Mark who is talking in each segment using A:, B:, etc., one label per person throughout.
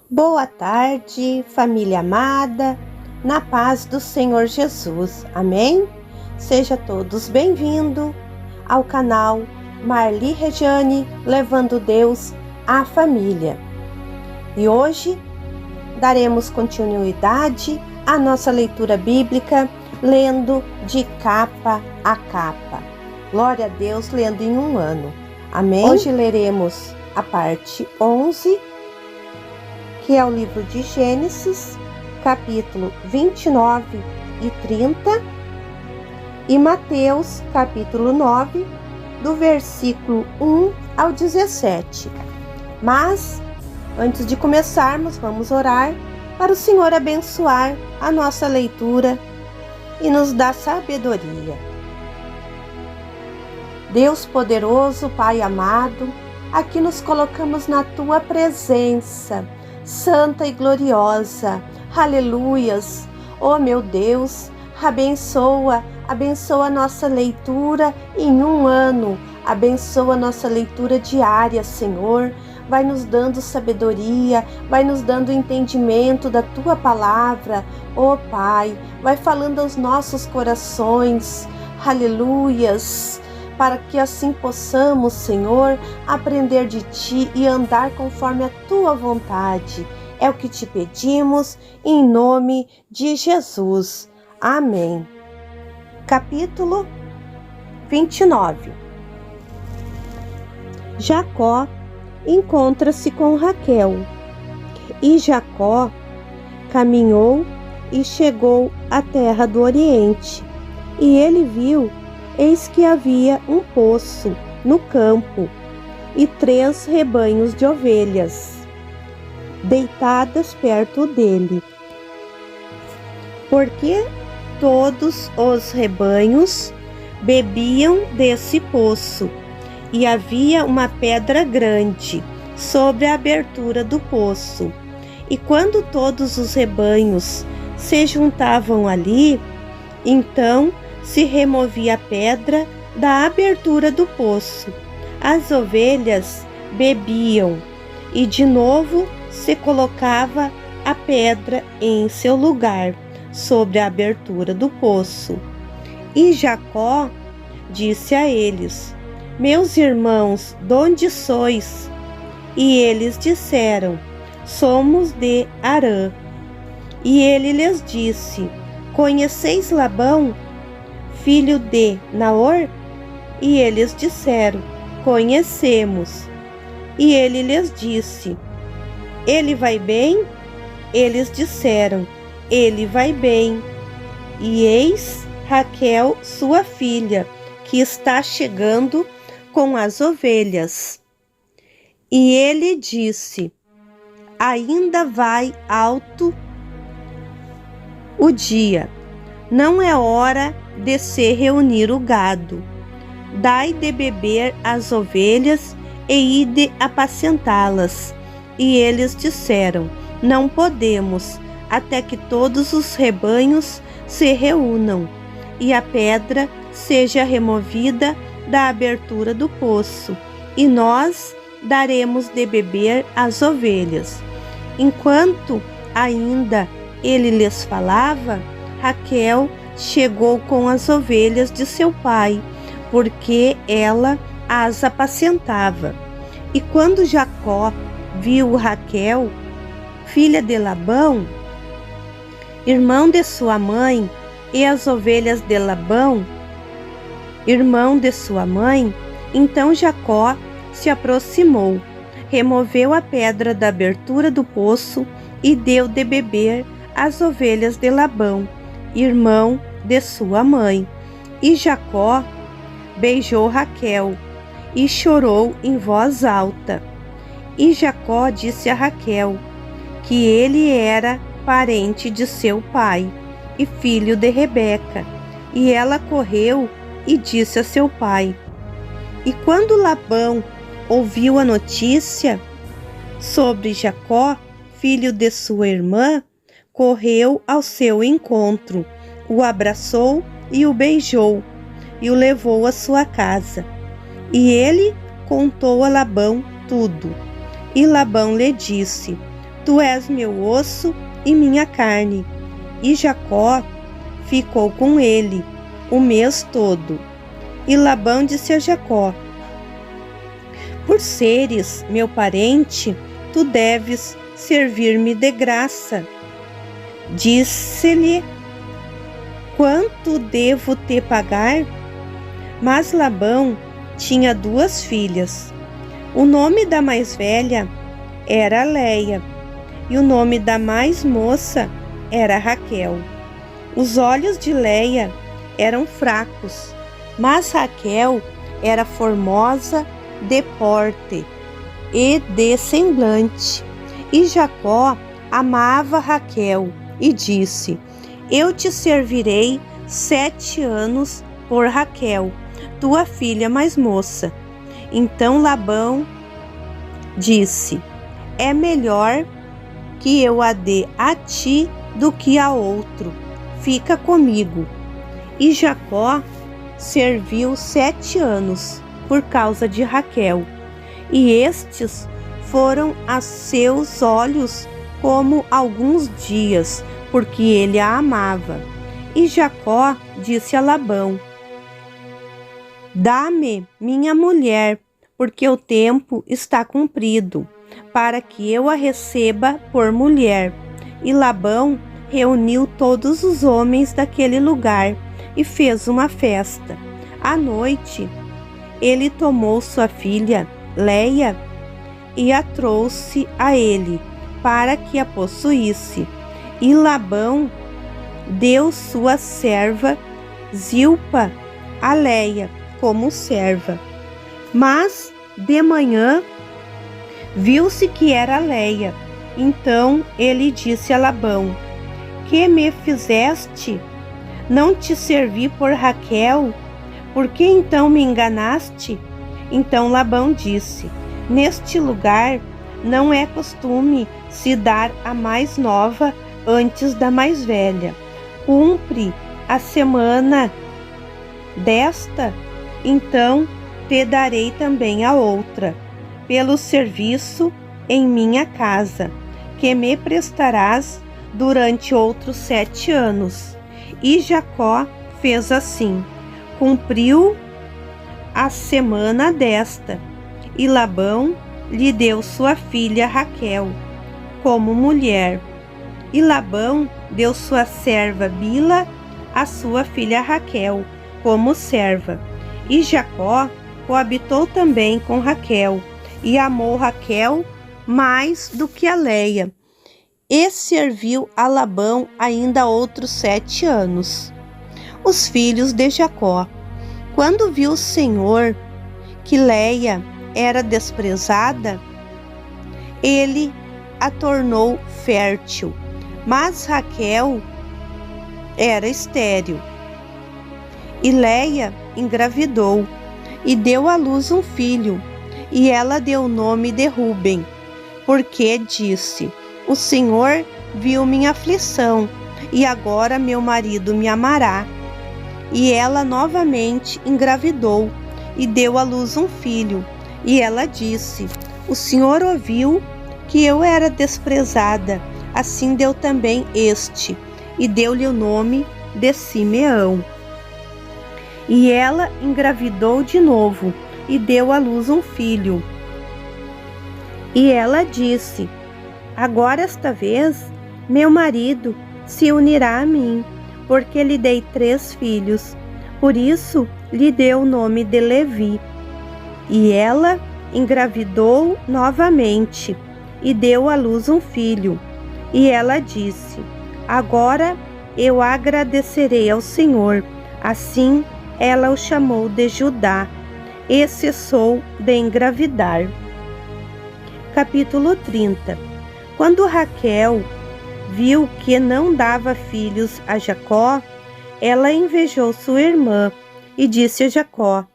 A: Boa tarde, família amada, na paz do Senhor Jesus, amém? Seja todos bem-vindos ao canal Marli Regiane, levando Deus à família. E hoje daremos continuidade à nossa leitura bíblica, lendo de capa a capa. Glória a Deus, lendo em um ano, amém? Hoje leremos a parte 11, que é o livro de Gênesis, capítulo 29 e 30, e Mateus, capítulo 9, do versículo 1 ao 17. Mas, antes de começarmos, vamos orar para o Senhor abençoar a nossa leitura e nos dar sabedoria. Deus poderoso, Pai amado, aqui nos colocamos na Tua presença, santa e gloriosa, aleluias. Oh meu Deus, abençoa a nossa leitura em um ano, abençoa a nossa leitura diária, Senhor. Vai nos dando sabedoria, vai nos dando entendimento da Tua palavra, oh Pai, vai falando aos nossos corações, aleluias, para que assim possamos, Senhor, aprender de Ti e andar conforme a Tua vontade. É o que te pedimos, em nome de Jesus. Amém. Capítulo 29. Jacó encontra-se com Raquel, e Jacó caminhou e chegou à terra do Oriente, e ele viu, eis que havia um poço no campo e 3 rebanhos de ovelhas deitadas perto dele, porque todos os rebanhos bebiam desse poço, e havia uma pedra grande sobre a abertura do poço. E quando todos os rebanhos se juntavam ali, então se removia a pedra da abertura do poço. As ovelhas bebiam, e de novo se colocava a pedra em seu lugar, sobre a abertura do poço. E Jacó disse a eles: meus irmãos, donde sois? E eles disseram: somos de Harã. E ele lhes disse: conheceis Labão, filho de Naor? E eles disseram: conhecemos. E ele lhes disse: ele vai bem? Eles disseram: ele vai bem. E eis Raquel, sua filha, que está chegando com as ovelhas. E ele disse: ainda vai alto o dia, não é hora de se reunir o gado. Dai de beber às ovelhas e ide apacentá-las. E eles disseram: não podemos, até que todos os rebanhos se reúnam, e a pedra seja removida da abertura do poço, e nós daremos de beber às ovelhas. Enquanto ainda ele lhes falava, Raquel chegou com as ovelhas de seu pai, porque ela as apacentava. E quando Jacó viu Raquel, filha de Labão, irmão de sua mãe, e as ovelhas de Labão, irmão de sua mãe, então Jacó se aproximou, removeu a pedra da abertura do poço e deu de beber às ovelhas de Labão, irmão de sua mãe. E Jacó beijou Raquel e chorou em voz alta. E Jacó disse a Raquel que ele era parente de seu pai e filho de Rebeca. E ela correu e disse a seu pai. E quando Labão ouviu a notícia sobre Jacó, filho de sua irmã, correu ao seu encontro, o abraçou e o beijou, e o levou à sua casa. E ele contou a Labão tudo. E Labão lhe disse: Tu és meu osso e minha carne. E Jacó ficou com ele o mês todo. E Labão disse a Jacó: Por seres meu parente, tu deves servir-me de graça. Disse-lhe: Quanto devo te pagar? Mas Labão tinha 2 filhas. O nome da mais velha era Leia, e o nome da mais moça era Raquel. Os olhos de Leia eram fracos, mas Raquel era formosa de porte e de semblante. E Jacó amava Raquel e disse: Eu te servirei 7 anos por Raquel, tua filha mais moça. Então Labão disse: É melhor que eu a dê a ti do que a outro. Fica comigo. E Jacó serviu 7 anos por causa de Raquel, e estes foram a seus olhos como alguns dias, porque ele a amava. E Jacó disse a Labão: Dá-me minha mulher, porque o tempo está cumprido, para que eu a receba por mulher. E Labão reuniu todos os homens daquele lugar e fez uma festa. À noite, ele tomou sua filha, Leia, e a trouxe a ele, para que a possuísse. E Labão deu sua serva, Zilpa, a Leia, como serva. Mas, de manhã, viu-se que era Leia. Então ele disse a Labão: Que me fizeste? Não te servi por Raquel? Por que então me enganaste? Então Labão disse: Neste lugar não é costume se dar a mais nova antes da mais velha. Cumpre a semana desta, então te darei também a outra, pelo serviço em minha casa, que me prestarás durante outros 7 anos. E Jacó fez assim, cumpriu a semana desta, e Labão lhe deu sua filha Raquel como mulher. E Labão deu sua serva Bila a sua filha Raquel como serva. E Jacó coabitou também com Raquel, e amou Raquel mais do que a Leia, e serviu a Labão ainda outros 7 anos. Os filhos de Jacó. Quando viu o Senhor que Leia era desprezada, ele a tornou fértil, mas Raquel era estéril. E Leia engravidou e deu à luz um filho, e ela deu o nome de Ruben, porque disse: O Senhor viu minha aflição, e agora meu marido me amará. E ela novamente engravidou e deu à luz um filho, e ela disse: O Senhor ouviu que eu era desprezada, assim deu também este, e deu-lhe o nome de Simeão. E ela engravidou de novo e deu à luz um filho. E ela disse: Agora esta vez meu marido se unirá a mim, porque lhe dei 3 filhos. Por isso lhe deu o nome de Levi. E ela engravidou novamente e deu à luz um filho. E ela disse: Agora eu agradecerei ao Senhor. Assim ela o chamou de Judá, e cessou de engravidar. Capítulo 30. Quando Raquel viu que não dava filhos a Jacó, ela invejou sua irmã e disse a Jacó: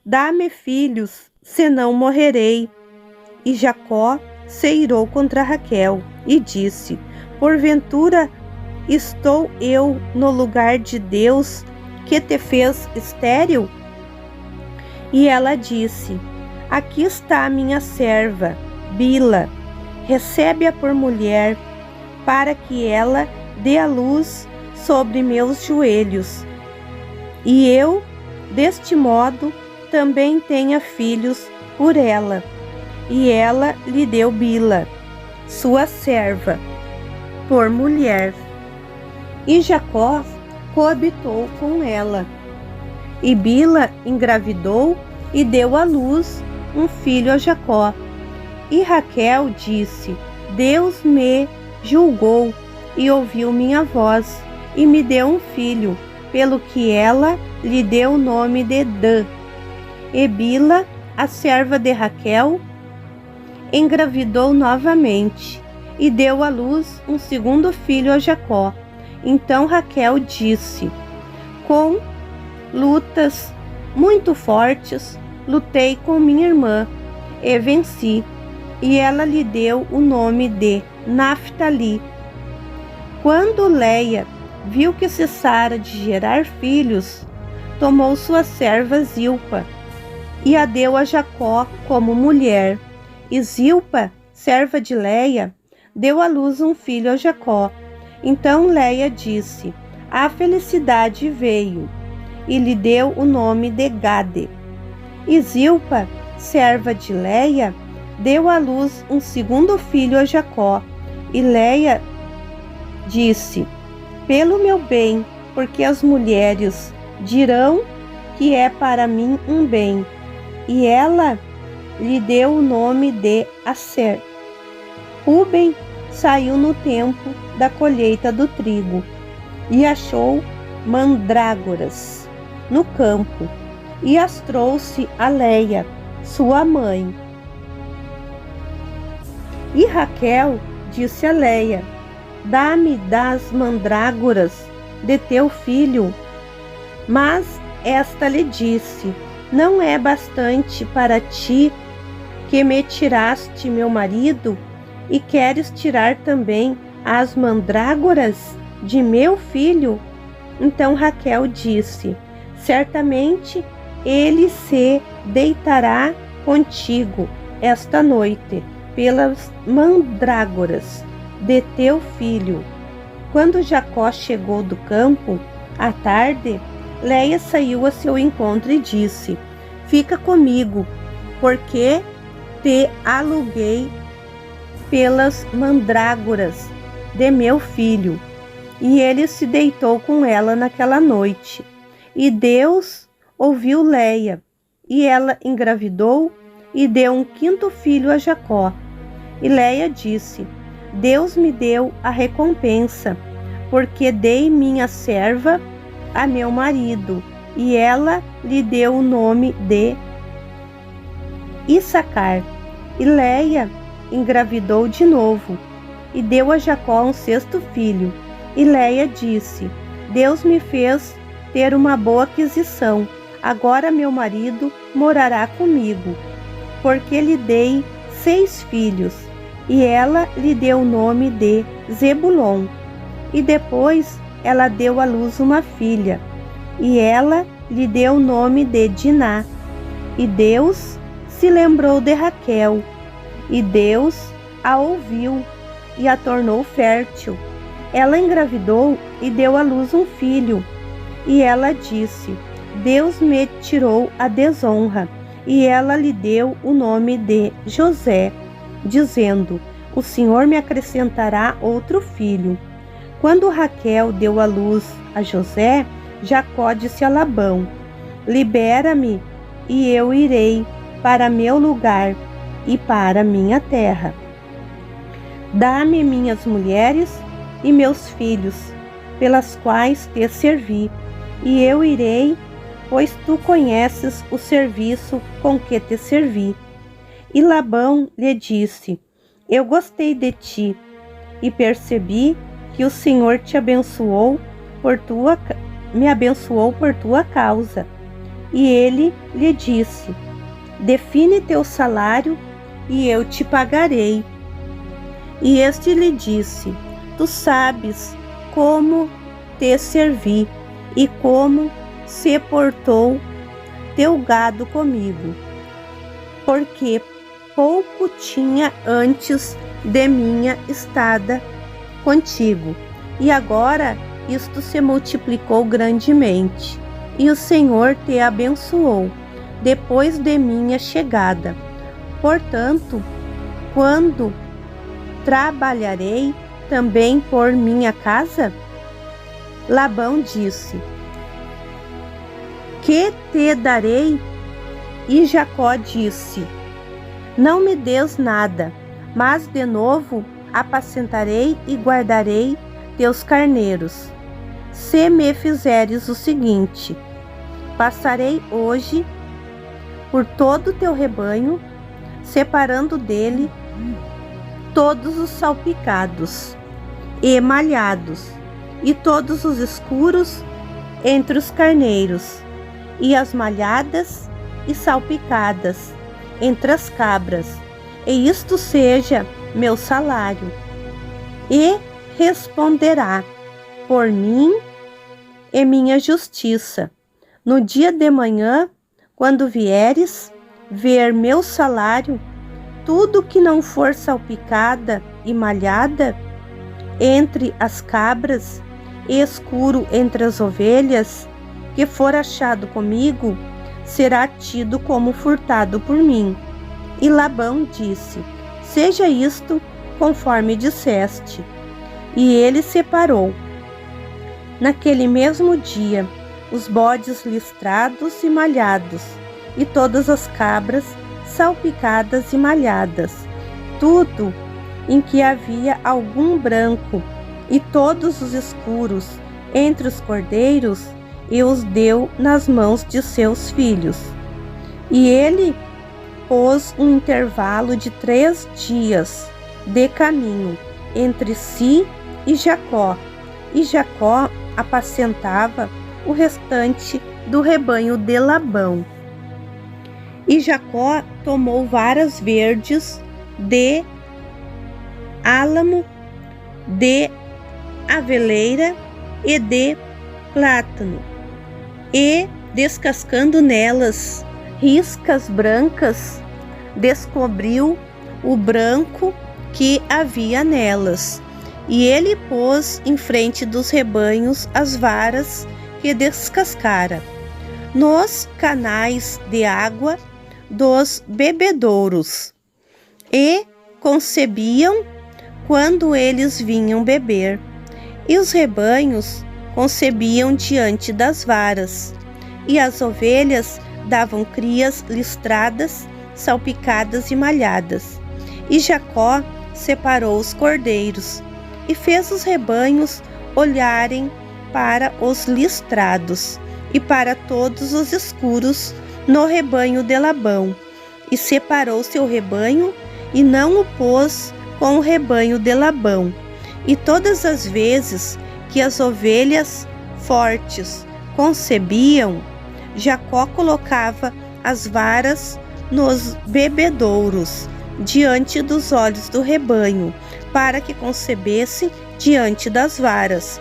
A: Dá-me filhos, senão morrerei. E Jacó se irou contra Raquel e disse: Porventura estou eu no lugar de Deus que te fez estéril? E ela disse: Aqui está a minha serva, Bila, recebe-a por mulher, para que ela dê a luz sobre meus joelhos. E eu, deste modo, também tenha filhos por ela. E ela lhe deu Bila, sua serva, por mulher. E Jacó coabitou com ela. E Bila engravidou e deu à luz um filho a Jacó. E Raquel disse: Deus me julgou e ouviu minha voz, e me deu um filho, pelo que ela lhe deu o nome de Dan. E Bila, a serva de Raquel, engravidou novamente, e deu à luz um segundo filho a Jacó. Então Raquel disse: Com lutas muito fortes, lutei com minha irmã, e venci. E ela lhe deu o nome de Naftali. Quando Leia viu que cessara de gerar filhos, tomou sua serva Zilpa, e a deu a Jacó como mulher. E Zilpa, serva de Leia, deu à luz um filho a Jacó. Então Leia disse: A felicidade veio, e lhe deu o nome de Gade. E Zilpa, serva de Leia, deu à luz um segundo filho a Jacó. E Leia disse: Pelo meu bem, porque as mulheres dirão que é para mim um bem. E ela lhe deu o nome de Aser. Ruben saiu no tempo da colheita do trigo e achou mandrágoras no campo, e as trouxe a Leia, sua mãe. E Raquel disse a Leia: Dá-me das mandrágoras de teu filho. Mas esta lhe disse: Não é bastante para ti que me tiraste meu marido, e queres tirar também as mandrágoras de meu filho? Então Raquel disse: Certamente ele se deitará contigo esta noite pelas mandrágoras de teu filho. Quando Jacó chegou do campo, à tarde, Leia saiu a seu encontro e disse: Fica comigo, porque te aluguei pelas mandrágoras de meu filho. E ele se deitou com ela naquela noite. E Deus ouviu Leia, e ela engravidou e deu um quinto filho a Jacó. E Leia disse: Deus me deu a recompensa, porque dei minha serva a meu marido. E ela lhe deu o nome de Issacar. E Leia engravidou de novo, e deu a Jacó um sexto filho. E Leia disse: Deus me fez ter uma boa aquisição. Agora meu marido morará comigo, porque lhe dei 6 filhos. E ela lhe deu o nome de Zebulon. E depois ela deu à luz uma filha, e ela lhe deu o nome de Diná. E Deus se lembrou de Raquel, e Deus a ouviu e a tornou fértil. Ela engravidou e deu à luz um filho. E ela disse: Deus me tirou a desonra. E ela lhe deu o nome de José, dizendo: O Senhor me acrescentará outro filho. Quando Raquel deu à luz a José, Jacó disse a Labão: Libera-me, e eu irei para meu lugar e para minha terra. Dá-me minhas mulheres e meus filhos, pelas quais te servi, e eu irei, pois tu conheces o serviço com que te servi. E Labão lhe disse: Eu gostei de ti, e percebi que o Senhor te abençoou me abençoou por tua causa. E ele lhe disse: Define teu salário, e eu te pagarei. E este lhe disse: Tu sabes como te servi, e como se portou teu gado comigo, porque pouco tinha antes de minha estada contigo. E agora isto se multiplicou grandemente, e o Senhor te abençoou depois de minha chegada. Portanto, quando trabalharei também por minha casa? Labão disse: que te darei? E Jacó disse: não me des nada, mas de novo apacentarei e guardarei teus carneiros. Se me fizeres o seguinte: passarei hoje por todo o teu rebanho, separando dele todos os salpicados e malhados, e todos os escuros entre os carneiros, e as malhadas e salpicadas entre as cabras, e isto seja meu salário. E responderá por mim e minha justiça. No dia de manhã, quando vieres ver meu salário, tudo que não for salpicada e malhada entre as cabras, e escuro entre as ovelhas, que for achado comigo, será tido como furtado por mim. E Labão disse: seja isto conforme disseste. E ele separou, naquele mesmo dia, os bodes listrados e malhados, e todas as cabras salpicadas e malhadas, tudo em que havia algum branco, e todos os escuros entre os cordeiros, e os deu nas mãos de seus filhos. E ele pôs um intervalo de 3 dias de caminho entre si e Jacó apacentava o restante do rebanho de Labão. E Jacó tomou varas verdes de álamo, de aveleira e de plátano, e descascando nelas riscas brancas, descobriu o branco que havia nelas. E ele pôs em frente dos rebanhos as varas que descascara, nos canais de água dos bebedouros, e concebiam quando eles vinham beber, e os rebanhos concebiam diante das varas, e as ovelhas davam crias listradas, salpicadas e malhadas. E Jacó separou os cordeiros, e fez os rebanhos olharem para os listrados, e para todos os escuros no rebanho de Labão, e separou seu rebanho, e não o pôs com o rebanho de Labão. E todas as vezes que as ovelhas fortes concebiam, Jacó colocava as varas nos bebedouros diante dos olhos do rebanho, para que concebesse diante das varas.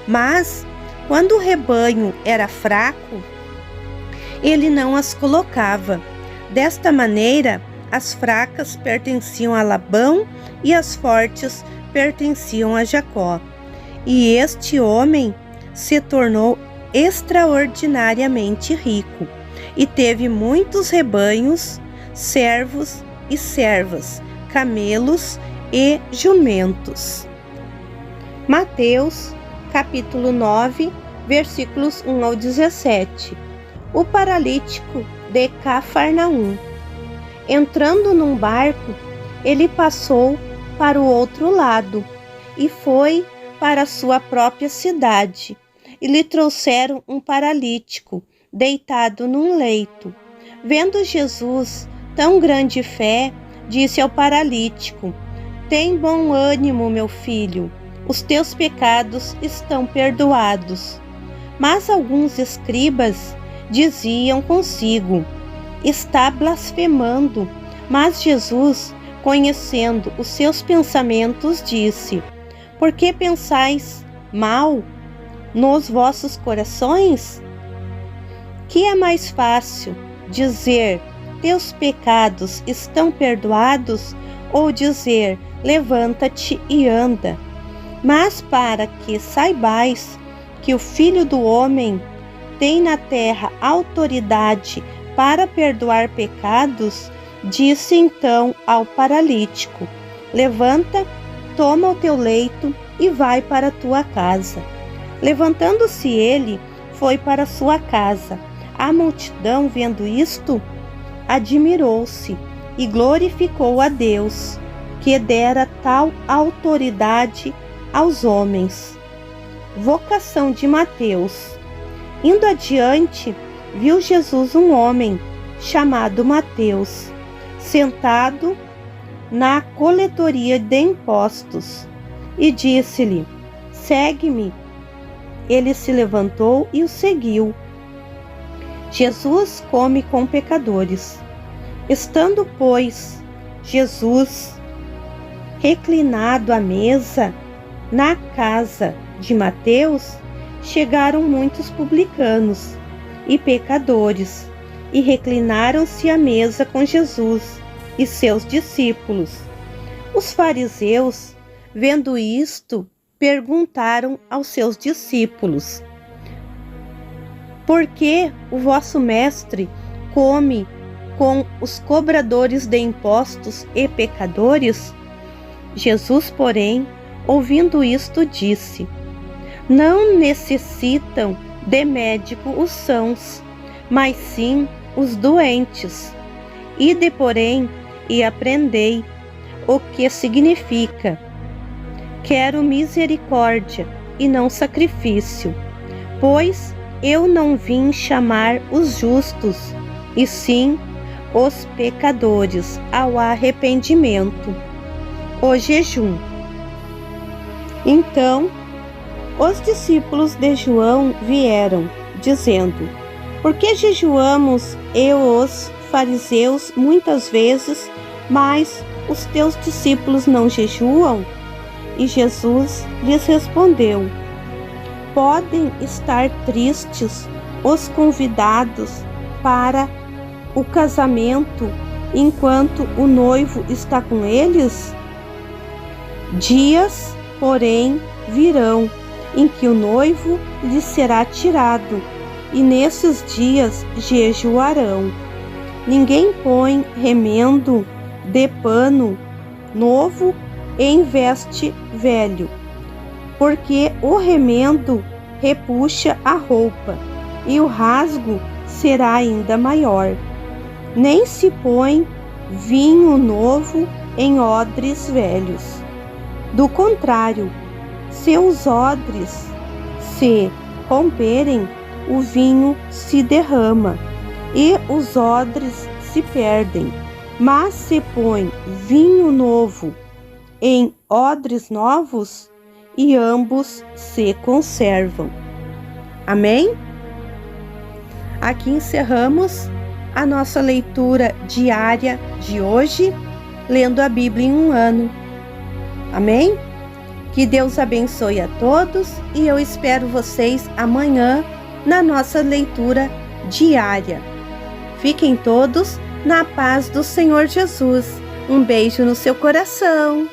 A: Mas, quando o rebanho era fraco, ele não as colocava. Desta maneira, as fracas pertenciam a Labão e as fortes pertenciam a Jacó. E este homem se tornou extraordinariamente rico, e teve muitos rebanhos, servos e servas, camelos e jumentos. Mateus, capítulo 9, versículos 1 ao 17. O paralítico de Cafarnaum. Entrando num barco, ele passou para o outro lado e foi para sua própria cidade. E lhe trouxeram um paralítico, deitado num leito. Vendo Jesus tão grande fé, disse ao paralítico: tem bom ânimo, meu filho, os teus pecados estão perdoados. Mas alguns escribas diziam consigo: está blasfemando. Mas Jesus, conhecendo os seus pensamentos, disse: por que pensais mal nos vossos corações? Que é mais fácil dizer: teus pecados estão perdoados, ou dizer: levanta-te e anda. Mas para que saibais que o Filho do Homem tem na terra autoridade para perdoar pecados, disse então ao paralítico: levanta, toma o teu leito e vai para a tua casa. Levantando-se ele, foi para sua casa. A multidão, vendo isto, admirou-se e glorificou a Deus, que dera tal autoridade aos homens. Vocação de Mateus. Indo adiante, viu Jesus um homem chamado Mateus, sentado na coletoria de impostos, e disse-lhe: segue-me. Ele se levantou e o seguiu. Jesus come com pecadores. Estando, pois, Jesus reclinado à mesa na casa de Mateus, chegaram muitos publicanos e pecadores e reclinaram-se à mesa com Jesus e seus discípulos. Os fariseus, vendo isto, perguntaram aos seus discípulos: por que o vosso mestre come com os cobradores de impostos e pecadores? Jesus, porém, ouvindo isto, disse: não necessitam de médico os sãos, mas sim os doentes. Ide, porém, e aprendei o que significa: quero misericórdia e não sacrifício, pois eu não vim chamar os justos, e sim os pecadores ao arrependimento. O jejum. Então, os discípulos de João vieram, dizendo: por que jejuamos eu os fariseus muitas vezes, mas os teus discípulos não jejuam? E Jesus lhes respondeu: podem estar tristes os convidados para o casamento enquanto o noivo está com eles? Dias, porém, virão em que o noivo lhes será tirado, e nesses dias jejuarão. Ninguém põe remendo de pano novo em veste velho, porque o remendo repuxa a roupa, e o rasgo será ainda maior. Nem se põe vinho novo em odres velhos. Do contrário, se os odres se romperem, o vinho se derrama, e os odres se perdem. Mas se põe vinho novo em odres novos, e ambos se conservam. Amém? Aqui encerramos a nossa leitura diária de hoje, lendo a Bíblia em um ano. Amém? Que Deus abençoe a todos e eu espero vocês amanhã na nossa leitura diária. Fiquem todos na paz do Senhor Jesus. Um beijo no seu coração.